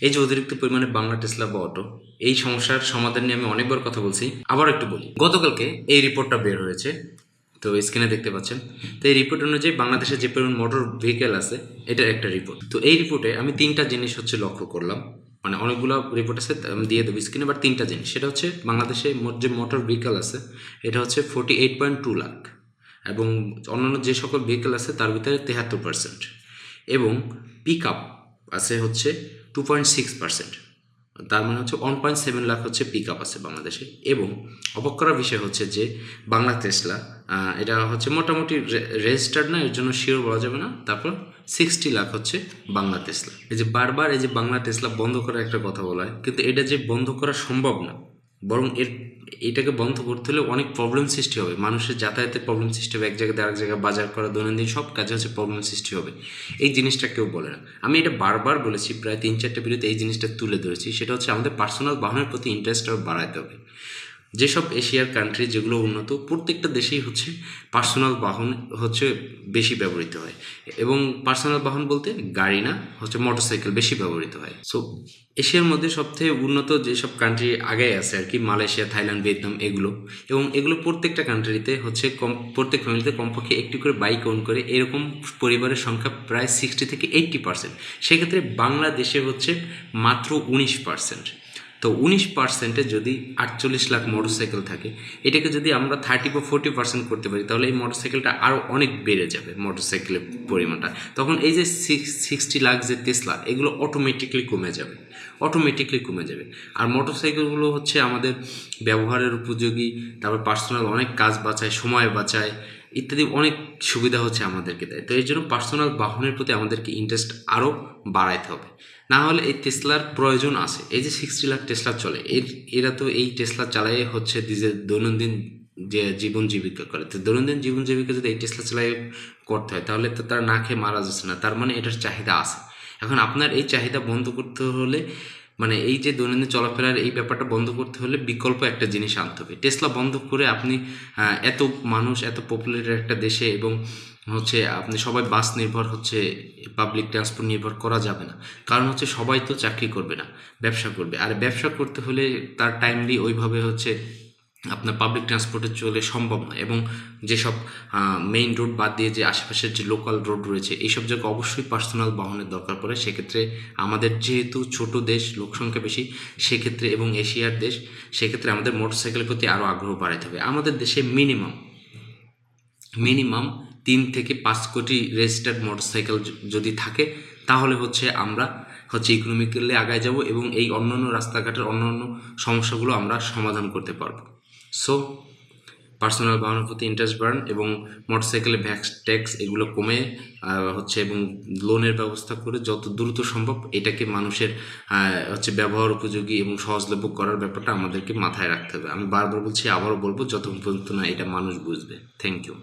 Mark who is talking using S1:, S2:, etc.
S1: এই যে অতিরিক্ত পরিমাণে বাংলা টেসলা বা অটো, এই সমস্যার সমাধান নিয়ে আমি অনেকবার কথা বলছি, আবার একটু বলি। গতকালকে এই রিপোর্টটা বের হয়েছে, তো স্ক্রিনে দেখতে পাচ্ছেন। তো এই রিপোর্ট অনুযায়ী বাংলাদেশে যে পরিমাণ মোটর ভেহিকেল আছে, এটার একটা রিপোর্ট। তো এই রিপোর্টে আমি তিনটা জিনিস লক্ষ্য করলাম। মানে অনেকগুলো রিপোর্ট আছে, আমি দিয়ে দেবো স্ক্রিনে, বাট তিনটা জিনিস। সেটা হচ্ছে বাংলাদেশে মোট যে মোটর ভেহিকেল আছে, এটা হচ্ছে 48.2 লাখ, এবং অন্যান্য যে সকল ভেহিকেল আছে তার ভিতরে 73%, এবং পিক আপ আছে হচ্ছে 2.6%। তার মানে হচ্ছে 1.7 লাখ হচ্ছে পিক আপ আছে বাংলাদেশে। এবং অবাক করার বিষয় হচ্ছে যে বাংলা টেসলা, এটা হচ্ছে মোটামুটি রেজিস্টার্ড না, এর জন্য শিওর বলা যাবে না। তারপর 60 লাখ হচ্ছে বাংলা টেসলা। এই যে বারবার এই যে বাংলা টেসলা বন্ধ করার একটা কথা বলা হয়, কিন্তু এটা যে বন্ধ করা সম্ভব না, বরং এটাকে বন্ধ করতে হলে অনেক প্রবলেম সৃষ্টি হবে। মানুষের যাতায়াতের প্রবলেম সৃষ্টি হবে, এক জায়গা থেকে আরেক জায়গায় বাজার করা, দৈনন্দিন সব কাজে হচ্ছে প্রবলেম সৃষ্টি হবে। এই জিনিসটা কেউ বলে না। আমি এটা বারবার বলেছি, প্রায় 3-4টা ভিডিওতে এই জিনিসটা তুলে ধরেছি। সেটা হচ্ছে আমাদের পার্সোনাল বাহনের প্রতি ইন্টারেস্ট আরও বাড়াতে হবে। যেসব এশিয়ার কান্ট্রি যেগুলো উন্নত, প্রত্যেকটা দেশেই হচ্ছে পার্সোনাল বাহন হচ্ছে বেশি ব্যবহৃত হয়। এবং পার্সোনাল বাহন বলতে গাড়ি না, হচ্ছে মোটরসাইকেল বেশি ব্যবহৃত হয়। সো এশিয়ার মধ্যে সবথেকে উন্নত যেসব কান্ট্রি আগে আছে আর কি, মালয়েশিয়া, থাইল্যান্ড, ভিয়েতনাম, এগুলো প্রত্যেকটা কান্ট্রিতে হচ্ছে প্রত্যেক ফ্যামিলিতে কমপক্ষে একটি করে বাইক ওন করে, এরকম পরিবারের সংখ্যা প্রায় 60 থেকে 80%। সেক্ষেত্রে বাংলাদেশে হচ্ছে মাত্র 19%। তো 19%-এ যদি 48 লাখ মোটরসাইকেল থাকে, এটাকে যদি আমরা 30 বা 40% করতে পারি, তাহলে এই মোটরসাইকেলটা আরও অনেক বেড়ে যাবে, মোটরসাইকেলের পরিমাণটা। তখন এই যে 60 লাখ যে টেসলা, এগুলো অটোমেটিকলি কমে যাবে। আর মোটরসাইকেলগুলো হচ্ছে আমাদের ব্যবহারের উপযোগী, তারপর পার্সোনাল অনেক কাজ বাঁচায়, সময় বাঁচায়, ইত্যাদি অনেক সুবিধা হচ্ছে আমাদেরকে দেয়। তো এর জন্য পার্সোনাল বাহনের প্রতি আমাদেরকে ইন্টারেস্ট আরও বাড়াইতে হবে। না হলে এই টেসলার প্রয়োজন আছে। এই যে 60 লাখ টেসলা চলে, এরা তো এই টেসলা চালাই হচ্ছে নিজের দৈনন্দিন যে জীবন জীবিকা করে। তো দৈনন্দিন জীবন জীবিকা যদি এই টেসলা চালাই করতে হয়, তাহলে তো তারা না খেয়ে মারা যাচ্ছে না, তার মানে এটার চাহিদা আছে। এখন আপনার এই চাহিদা বন্ধ করতে হলে, মানে এই যে দৈনন্দিন চলাফেরার এই ব্যাপারটা বন্ধ করতে হলে বিকল্প একটা জিনিস আনতে হবে। টেসলা বন্ধ করে আপনি এত মানুষ, এত পপুলার একটা দেশে, এবং হচ্ছে আপনি সবাই বাস নির্ভর, হচ্ছে পাবলিক ট্রান্সপোর্ট নির্ভর করা যাবে না। কারণ হচ্ছে সবাই তো চাকরি করবে না, ব্যবসা করবে। আর ব্যবসা করতে হলে তার টাইমলি ওইভাবে হচ্ছে আপনার পাবলিক ট্রান্সপোর্টে চলে সম্ভব নয়। এবং যেসব মেইন রোড বাদ দিয়ে যে আশেপাশের যে লোকাল রোড রয়েছে, এইসব জায়গায় অবশ্যই পার্সোনাল বাহনের দরকার পড়ে। সেক্ষেত্রে আমাদের যেহেতু ছোট দেশ, লোকসংখ্যা বেশি, সেক্ষেত্রে এবং এশিয়ার দেশ, সেক্ষেত্রে আমাদের মোটরসাইকেলের প্রতি আরও আগ্রহ বাড়াতে হবে। আমাদের দেশে মিনিমাম 3 থেকে 5 কোটি রেজিস্টার্ড মোটরসাইকেল যদি থাকে, তাহলে হচ্ছে আমরা হচ্ছে ইকোনমিক্যালি আগায় যাব, এবং এই অন্যান্য রাস্তাঘাটের অন্যান্য সমস্যাগুলো আমরা সমাধান করতে পারবো। সো পার্সোনাল বাহনের প্রতি ইন্টারেস্ট বাড়ান, এবং মোটরসাইকেলে ভ্যাক্স ট্যাক্স এগুলো কমে হচ্ছে, এবং লোনের ব্যবস্থা করে যত দ্রুত সম্ভব এটাকে মানুষের হচ্ছে ব্যবহার উপযোগী এবং সহজলভ্য করার ব্যাপারটা আমাদেরকে মাথায় রাখতে হবে। আমি বারবার বলছি, আবারও বলবো, যতক্ষণ পর্যন্ত না এটা মানুষ বুঝবে। Thank you.